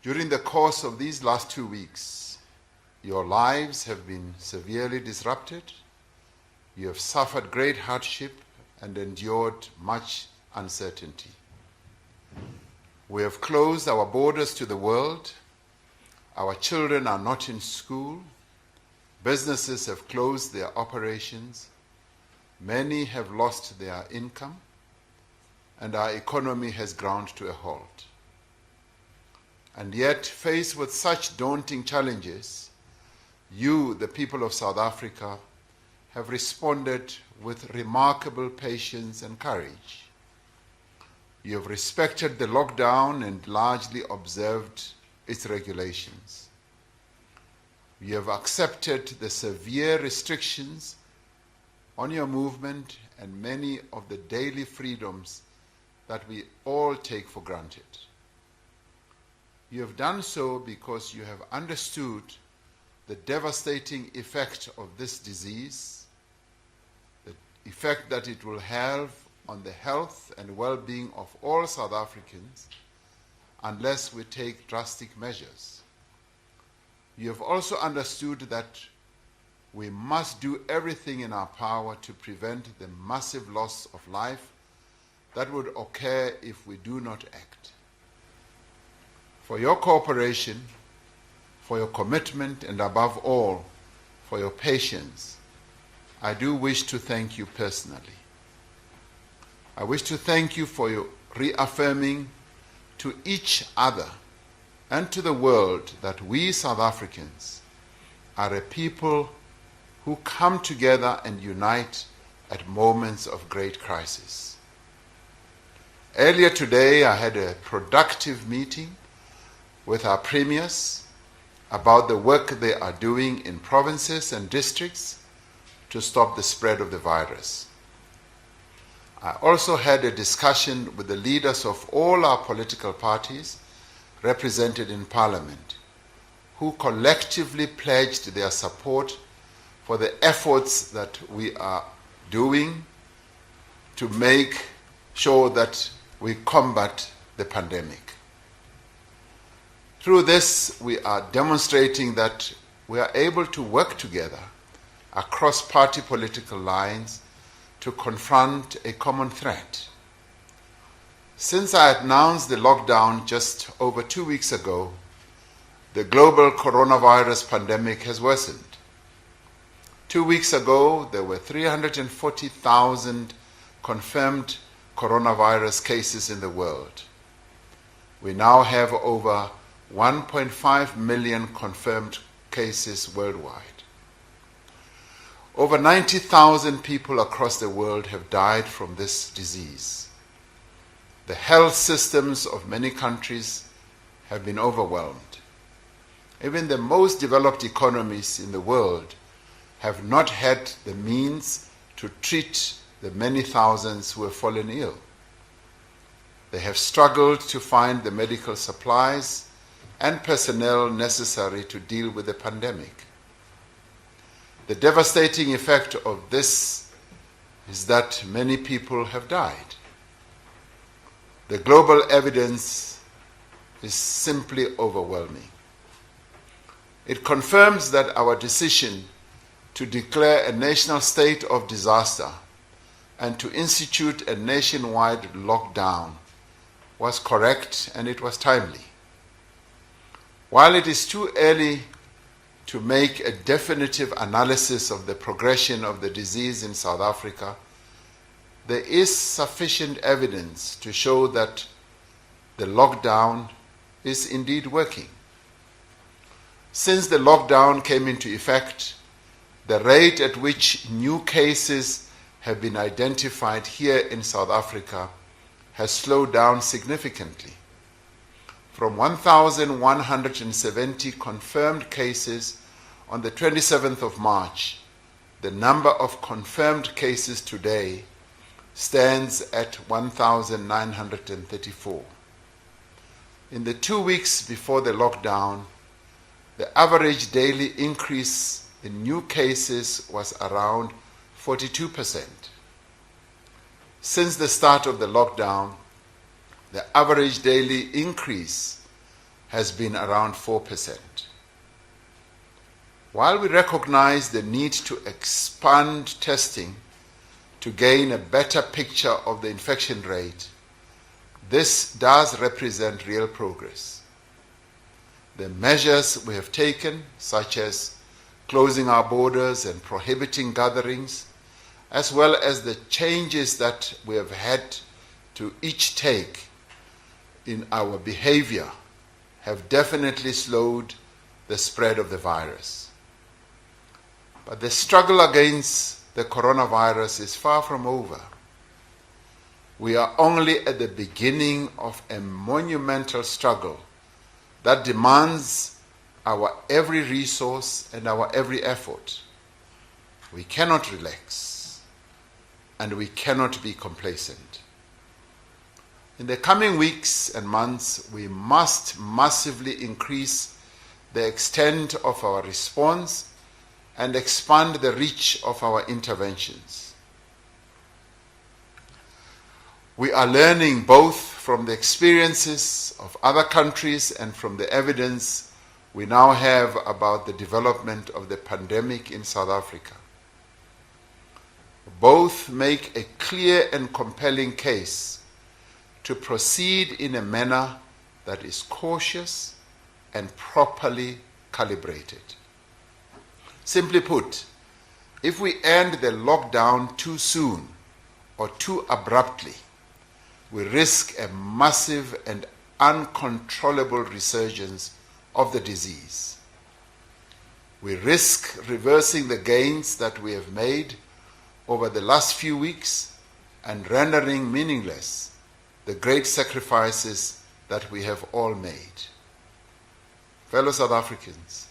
During the course of these last 2 weeks, your lives have been severely disrupted. You have suffered great hardship and endured much uncertainty. We have closed our borders to the world. Our children are not in school. Businesses have closed their operations. Many have lost their income, and our economy has ground to a halt. And yet, faced with such daunting challenges, you, the people of South Africa, have responded with remarkable patience and courage. You have respected the lockdown and largely observed its regulations. You have accepted the severe restrictions on your movement and many of the daily freedoms that we all take for granted. You have done so because you have understood the devastating effect of this disease, the effect that it will have on the health and well-being of all South Africans unless we take drastic measures. You have also understood that we must do everything in our power to prevent the massive loss of life that would occur if we do not act. For your cooperation, for your commitment, and above all, for your patience, I do wish to thank you personally. I wish to thank you for your reaffirming to each other and to the world that we South Africans are a people who come together and unite at moments of great crisis. Earlier today, I had a productive meeting with our premiers about the work they are doing in provinces and districts to stop the spread of the virus. I also had a discussion with the leaders of all our political parties represented in Parliament, who collectively pledged their support for the efforts that we are doing to make sure that we combat the pandemic. Through this, we are demonstrating that we are able to work together across party political lines to confront a common threat. Since I announced the lockdown just over 2 weeks ago, the global coronavirus pandemic has worsened. 2 weeks ago, there were 340,000 confirmed coronavirus cases in the world. We now have over 1.5 million confirmed cases worldwide. Over 90,000 people across the world have died from this disease. The health systems of many countries have been overwhelmed. Even the most developed economies in the world have not had the means to treat the many thousands who have fallen ill. They have struggled to find the medical supplies and personnel necessary to deal with the pandemic. The devastating effect of this is that many people have died. The global evidence is simply overwhelming. It confirms that our decision to declare a national state of disaster and to institute a nationwide lockdown was correct and it was timely. While it is too early to make a definitive analysis of the progression of the disease in South Africa, there is sufficient evidence to show that the lockdown is indeed working. Since the lockdown came into effect, the rate at which new cases have been identified here in South Africa has slowed down significantly. From 1,170 confirmed cases on the 27th of March, the number of confirmed cases today stands at 1,934. In the 2 weeks before the lockdown, the average daily increase in new cases was around 42%. Since the start of the lockdown, the average daily increase has been around 4%. While we recognize the need to expand testing to gain a better picture of the infection rate, this does represent real progress. The measures we have taken, such as closing our borders and prohibiting gatherings, as well as the changes that we have had to each take in our behavior, have definitely slowed the spread of the virus. But the struggle against the coronavirus is far from over. We are only at the beginning of a monumental struggle that demands our every resource and our every effort. We cannot relax, and we cannot be complacent. In the coming weeks and months, we must massively increase the extent of our response and expand the reach of our interventions. We are learning both from the experiences of other countries and from the evidence we now have about the development of the pandemic in South Africa. Both make a clear and compelling case to proceed in a manner that is cautious and properly calibrated. Simply put, if we end the lockdown too soon or too abruptly, we risk a massive and uncontrollable resurgence of the disease. We risk reversing the gains that we have made over the last few weeks and rendering meaningless the great sacrifices that we have all made. Fellow South Africans,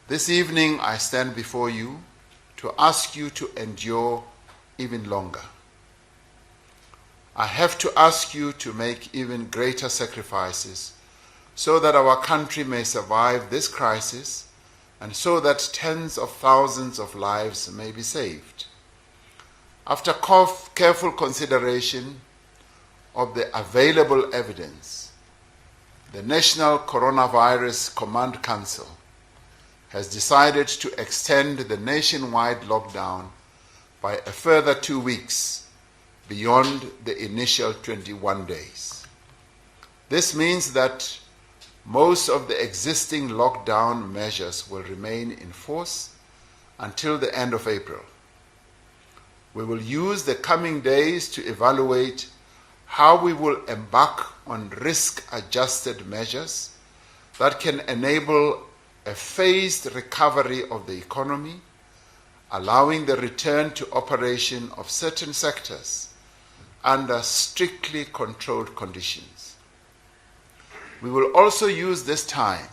this evening I stand before you to ask you to endure even longer. I have to ask you to make even greater sacrifices so that our country may survive this crisis and so that tens of thousands of lives may be saved. After careful consideration of the available evidence, the National Coronavirus Command Council has decided to extend the nationwide lockdown by a further 2 weeks beyond the initial 21 days. This means that most of the existing lockdown measures will remain in force until the end of April. We will use the coming days to evaluate how we will embark on risk-adjusted measures that can enable a phased recovery of the economy, allowing the return to operation of certain sectors under strictly controlled conditions. We will also use this time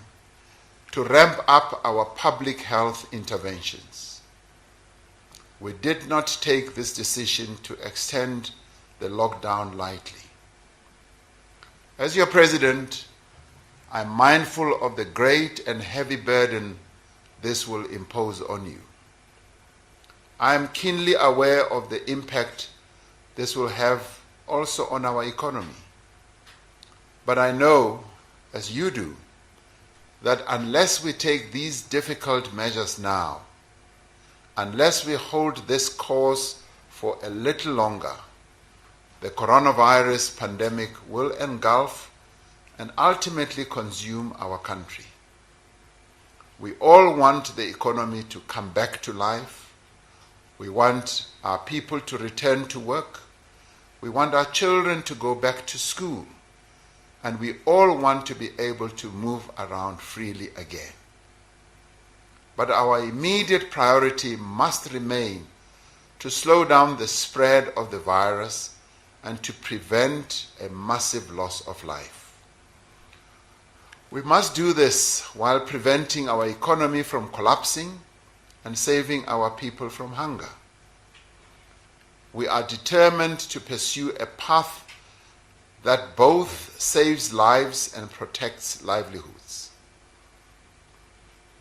to ramp up our public health interventions. We did not take this decision to extend the lockdown lightly. As your president, I'm mindful of the great and heavy burden this will impose on you. I am keenly aware of the impact this will have also on our economy. But I know, as you do, that unless we take these difficult measures now, unless we hold this course for a little longer, the coronavirus pandemic will engulf and ultimately consume our country. We all want the economy to come back to life. We want our people to return to work. We want our children to go back to school. And we all want to be able to move around freely again. But our immediate priority must remain to slow down the spread of the virus and to prevent a massive loss of life. We must do this while preventing our economy from collapsing and saving our people from hunger. We are determined to pursue a path that both saves lives and protects livelihoods.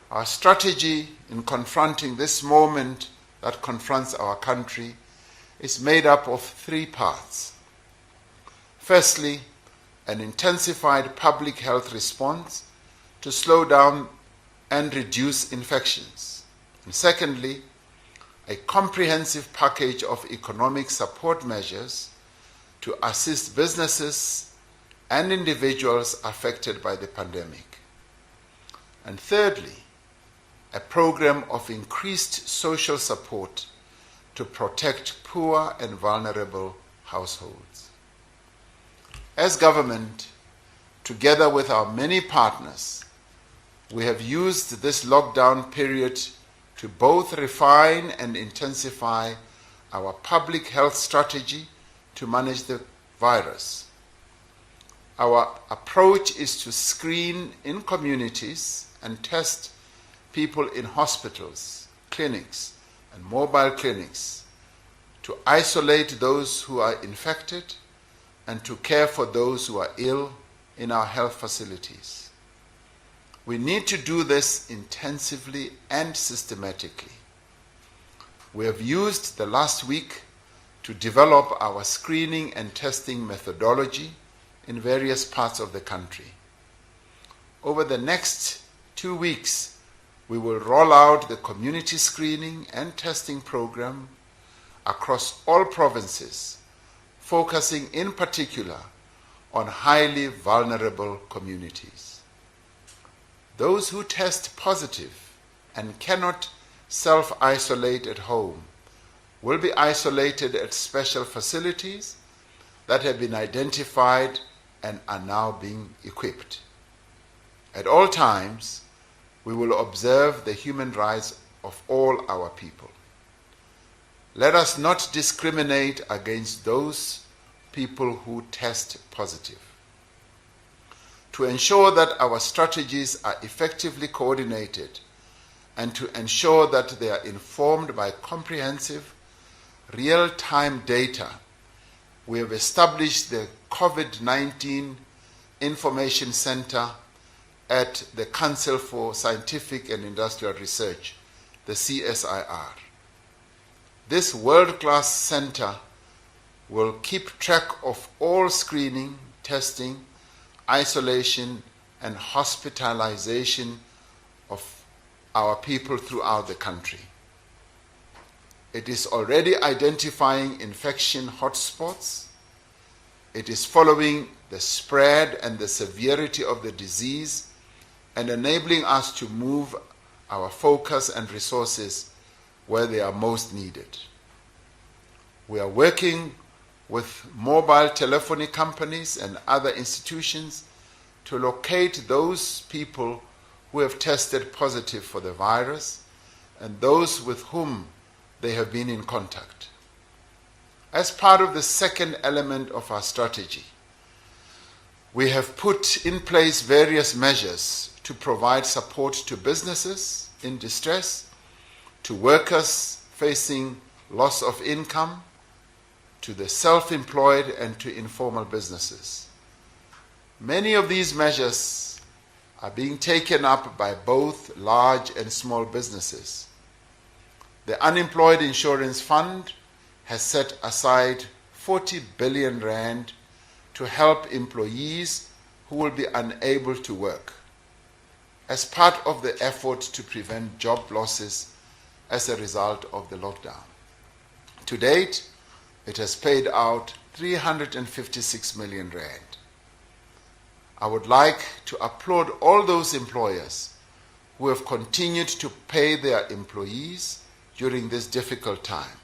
Our strategy in confronting this moment that confronts our country is made up of 3 parts. Firstly, an intensified public health response to slow down and reduce infections. And secondly, a comprehensive package of economic support measures to assist businesses and individuals affected by the pandemic. And thirdly, a program of increased social support to protect poor and vulnerable households. As government, together with our many partners, we have used this lockdown period to both refine and intensify our public health strategy to manage the virus. Our approach is to screen in communities and test people in hospitals, clinics, and mobile clinics, to isolate those who are infected and to care for those who are ill in our health facilities. We need to do this intensively and systematically. We have used the last week to develop our screening and testing methodology in various parts of the country. Over the next 2 weeks, we will roll out the community screening and testing program across all provinces, focusing in particular on highly vulnerable communities. Those who test positive and cannot self-isolate at home will be isolated at special facilities that have been identified and are now being equipped. At all times, we will observe the human rights of all our people. Let us not discriminate against those people who test positive. To ensure that our strategies are effectively coordinated and to ensure that they are informed by comprehensive, real-time data, we have established the COVID-19 Information Center at the Council for Scientific and Industrial Research, the CSIR. This world-class center will keep track of all screening, testing, isolation, and hospitalization of our people throughout the country. It is already identifying infection hotspots. It is following the spread and the severity of the disease and enabling us to move our focus and resources where they are most needed. We are working with mobile telephony companies and other institutions to locate those people who have tested positive for the virus and those with whom they have been in contact. As part of the second element of our strategy, we have put in place various measures to provide support to businesses in distress, to workers facing loss of income, to the self-employed and to informal businesses. Many of these measures are being taken up by both large and small businesses. The Unemployed Insurance Fund has set aside 40 billion rand to help employees who will be unable to work as part of the effort to prevent job losses as a result of the lockdown. To date, it has paid out 356 million rand. I would like to applaud all those employers who have continued to pay their employees during this difficult time,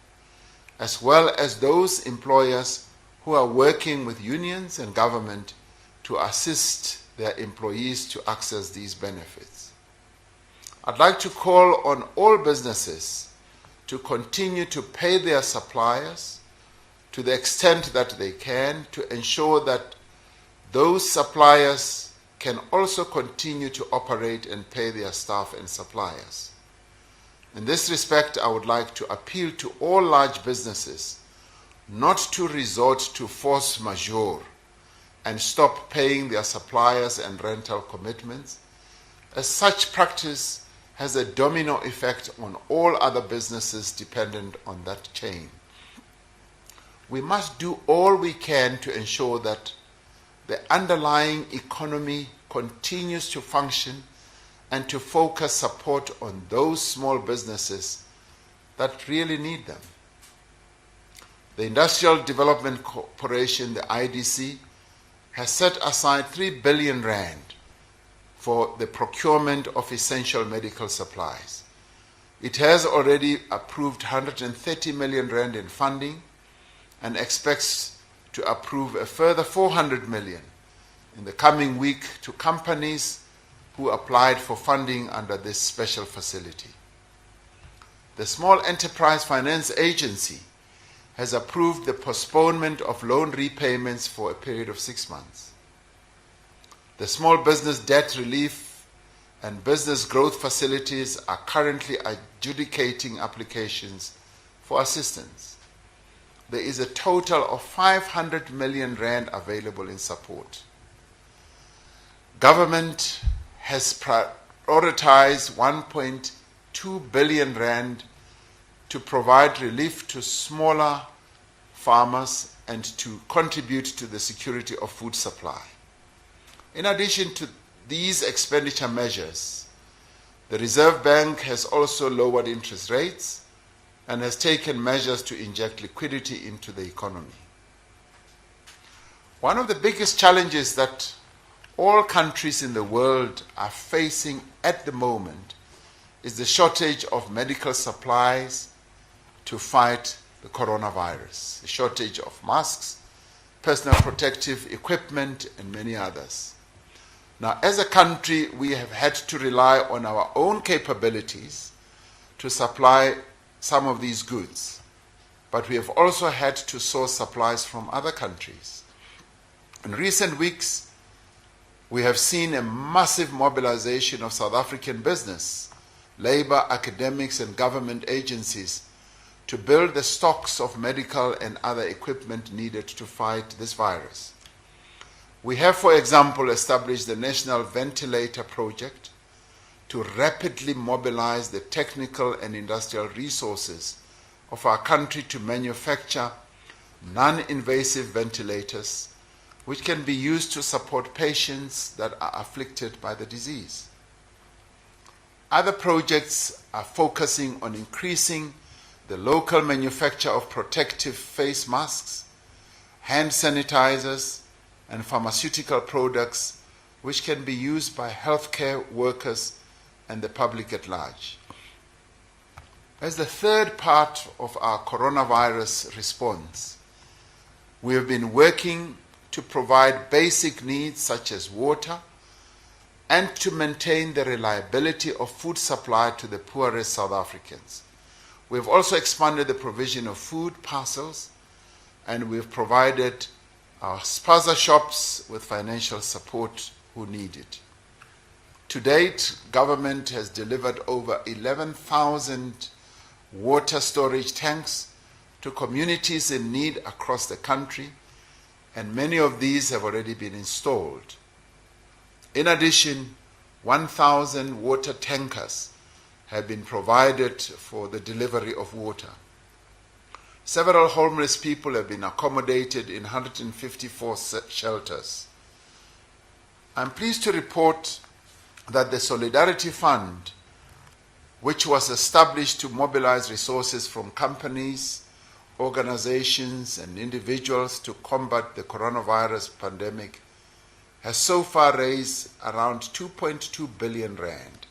as well as those employers who are working with unions and government to assist their employees to access these benefits. I'd like to call on all businesses to continue to pay their suppliers to the extent that they can, to ensure that those suppliers can also continue to operate and pay their staff and suppliers. In this respect, I would like to appeal to all large businesses not to resort to force majeure and stop paying their suppliers and rental commitments, as such practice has a domino effect on all other businesses dependent on that chain. We must do all we can to ensure that the underlying economy continues to function and to focus support on those small businesses that really need them. The Industrial Development Corporation, the IDC, has set aside 3 billion rand for the procurement of essential medical supplies. It has already approved 130 million rand in funding and expects to approve a further 400 million in the coming week to companies who applied for funding under this special facility. The Small Enterprise Finance Agency has approved the postponement of loan repayments for a period of 6 months. The Small Business Debt Relief and Business Growth Facilities are currently adjudicating applications for assistance. There is a total of 500 million rand available in support. Government has prioritized 1.2 billion rand to provide relief to smaller farmers and to contribute to the security of food supply. In addition to these expenditure measures, the Reserve Bank has also lowered interest rates and has taken measures to inject liquidity into the economy. One of the biggest challenges that all countries in the world are facing at the moment is the shortage of medical supplies to fight the coronavirus, the shortage of masks, personal protective equipment, and many others. Now, as a country, we have had to rely on our own capabilities to supply some of these goods, but we have also had to source supplies from other countries. In recent weeks, we have seen a massive mobilization of South African business, labor, academics, and government agencies to build the stocks of medical and other equipment needed to fight this virus. We have, for example, established the National Ventilator Project to rapidly mobilize the technical and industrial resources of our country to manufacture non-invasive ventilators which can be used to support patients that are afflicted by the disease. Other projects are focusing on increasing the local manufacture of protective face masks, hand sanitizers, and pharmaceutical products which can be used by healthcare workers and the public at large. As the third part of our coronavirus response, we have been working to provide basic needs such as water and to maintain the reliability of food supply to the poorest South Africans. We have also expanded the provision of food parcels, and we have provided our spaza shops with financial support who need it. To date, government has delivered over 11,000 water storage tanks to communities in need across the country, and many of these have already been installed. In addition, 1,000 water tankers have been provided for the delivery of water. Several homeless people have been accommodated in 154 shelters. I'm pleased to report that the Solidarity Fund, which was established to mobilize resources from companies, organizations, and individuals to combat the coronavirus pandemic, has so far raised around 2.2 billion rand.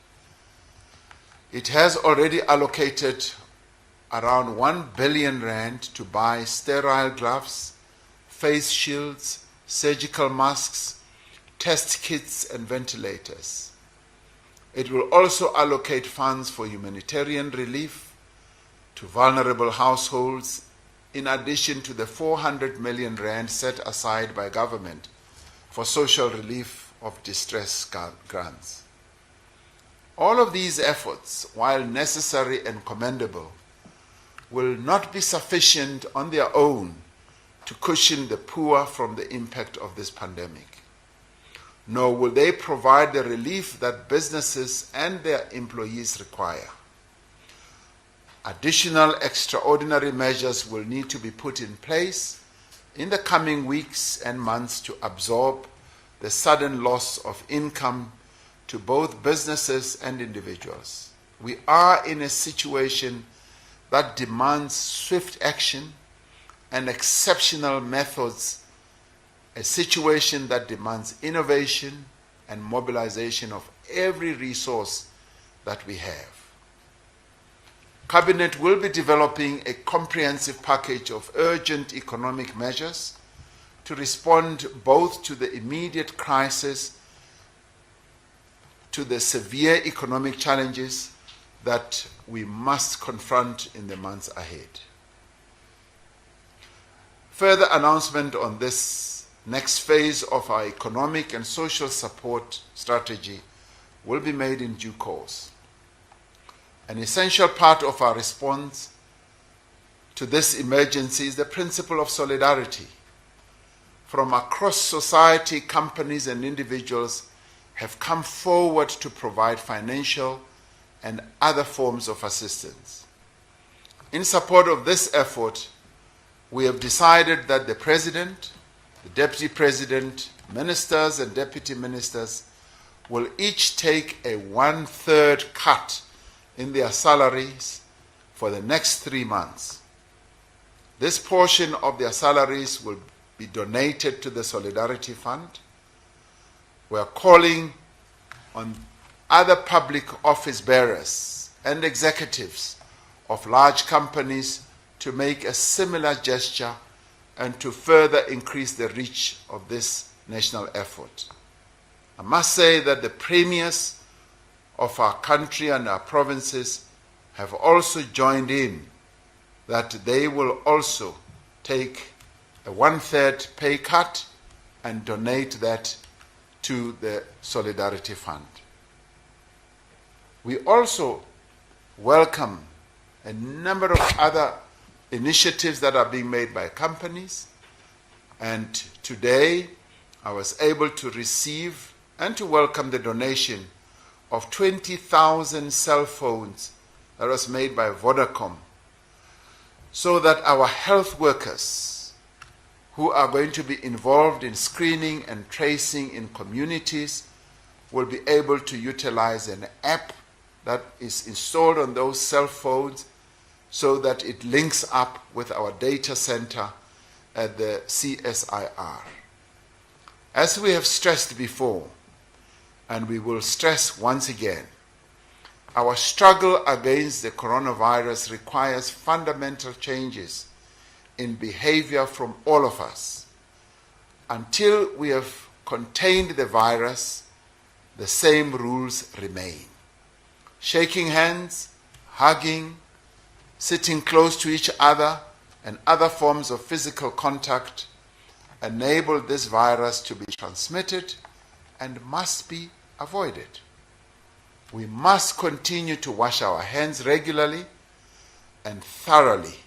It has already allocated around 1 billion rand to buy sterile gloves, face shields, surgical masks, test kits, and ventilators. It will also allocate funds for humanitarian relief to vulnerable households, in addition to the 400 million rand set aside by government for social relief of distress grants. All of these efforts, while necessary and commendable, will not be sufficient on their own to cushion the poor from the impact of this pandemic, nor will they provide the relief that businesses and their employees require. Additional extraordinary measures will need to be put in place in the coming weeks and months to absorb the sudden loss of income to both businesses and individuals. We are in a situation that demands swift action and exceptional methods, a situation that demands innovation and mobilization of every resource that we have. Cabinet will be developing a comprehensive package of urgent economic measures to respond both to the immediate crisis, to the severe economic challenges that we must confront in the months ahead. Further announcement on this next phase of our economic and social support strategy will be made in due course. An essential part of our response to this emergency is the principle of solidarity. From across society, companies and individuals have come forward to provide financial and other forms of assistance. In support of this effort, we have decided that the President, the Deputy President, Ministers and Deputy Ministers will each take a 1/3 cut in their salaries for the next 3 months. This portion of their salaries will be donated to the Solidarity Fund. We are calling on other public office bearers and executives of large companies to make a similar gesture and to further increase the reach of this national effort. I must say that the premiers of our country and our provinces have also joined in, that they will also take a 1/3 pay cut and donate that to the Solidarity Fund. We also welcome a number of other initiatives that are being made by companies, and today I was able to receive and to welcome the donation of 20,000 cell phones that was made by Vodacom, so that our health workers who are going to be involved in screening and tracing in communities will be able to utilize an app that is installed on those cell phones so that it links up with our data center at the CSIR. As we have stressed before, and we will stress once again, our struggle against the coronavirus requires fundamental changes in behavior from all of us. Until we have contained the virus, the same rules remain. Shaking hands, hugging, sitting close to each other, and other forms of physical contact enable this virus to be transmitted and must be avoided. We must continue to wash our hands regularly and thoroughly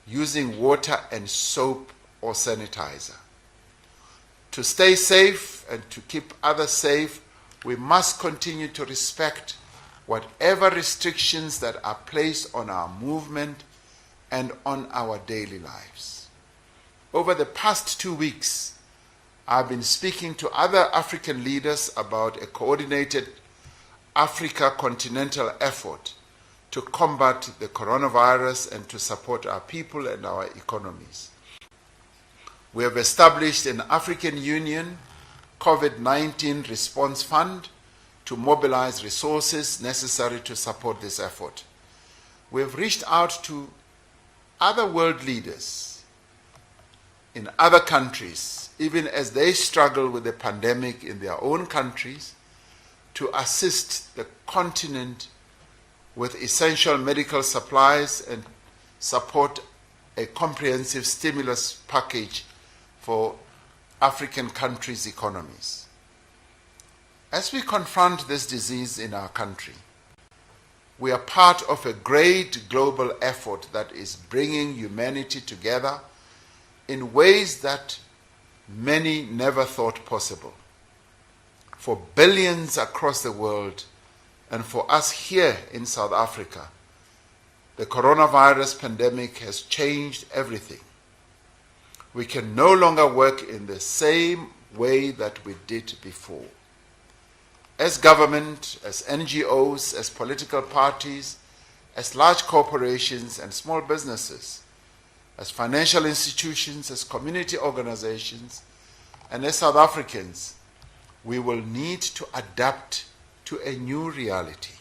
using water and soap or sanitizer. To stay safe and to keep others safe, we must continue to respect whatever restrictions that are placed on our movement and on our daily lives. Over the past 2 weeks, I've been speaking to other African leaders about a coordinated Africa continental effort to combat the coronavirus and to support our people and our economies. We have established an African Union COVID-19 Response Fund to mobilize resources necessary to support this effort. We have reached out to other world leaders in other countries, even as they struggle with the pandemic in their own countries, to assist the continent with essential medical supplies and support a comprehensive stimulus package for African countries' economies. As we confront this disease in our country, we are part of a great global effort that is bringing humanity together in ways that many never thought possible. For billions across the world, and for us here in South Africa, the coronavirus pandemic has changed everything. We can no longer work in the same way that we did before. As government, as NGOs, as political parties, as large corporations and small businesses, as financial institutions, as community organizations, and as South Africans, we will need to adapt to a new reality.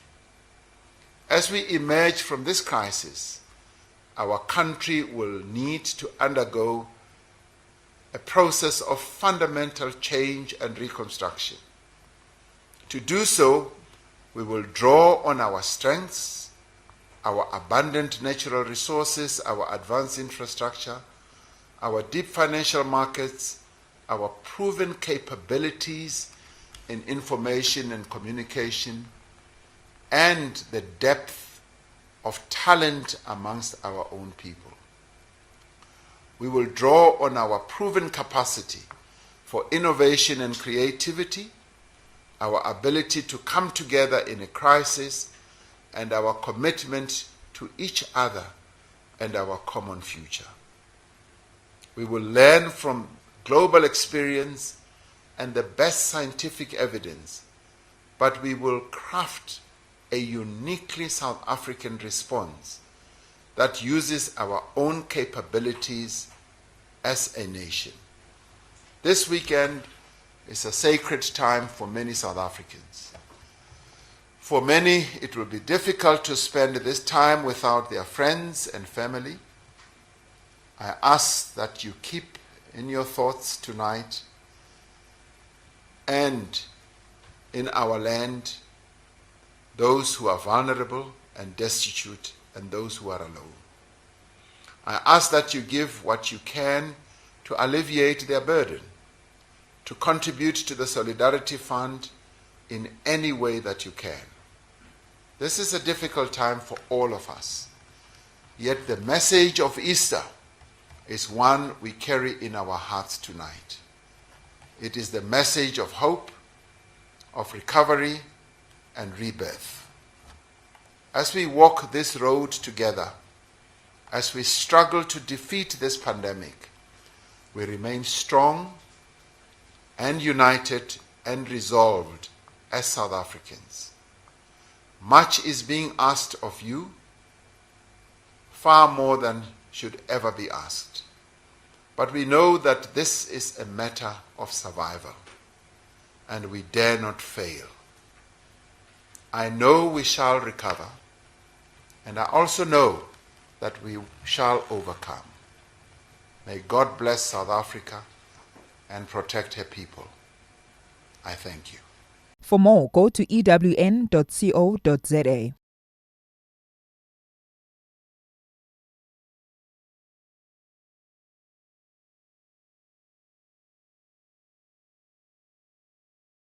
As we emerge from this crisis, our country will need to undergo a process of fundamental change and reconstruction. To do so, we will draw on our strengths, our abundant natural resources, our advanced infrastructure, our deep financial markets, our proven capabilities in information and communication, and the depth of talent amongst our own people. We will draw on our proven capacity for innovation and creativity, our ability to come together in a crisis, and our commitment to each other and our common future. We will learn from global experience and the best scientific evidence, but we will craft a uniquely South African response that uses our own capabilities as a nation. This weekend is a sacred time for many South Africans. For many, it will be difficult to spend this time without their friends and family. I ask that you keep in your thoughts tonight and in our land those who are vulnerable and destitute and those who are alone. I ask that you give what you can to alleviate their burden, to contribute to the Solidarity Fund in any way that you can. This is a difficult time for all of us. Yet the message of Easter is one we carry in our hearts tonight. It is the message of hope, of recovery, and rebirth. As we walk this road together, as we struggle to defeat this pandemic, we remain strong and united and resolved as South Africans. Much is being asked of you, far more than should ever be asked. But we know that this is a matter of survival, and we dare not fail. I know we shall recover, and I also know that we shall overcome. May God bless South Africa and protect her people. I thank you. For more, go to ewn.co.za.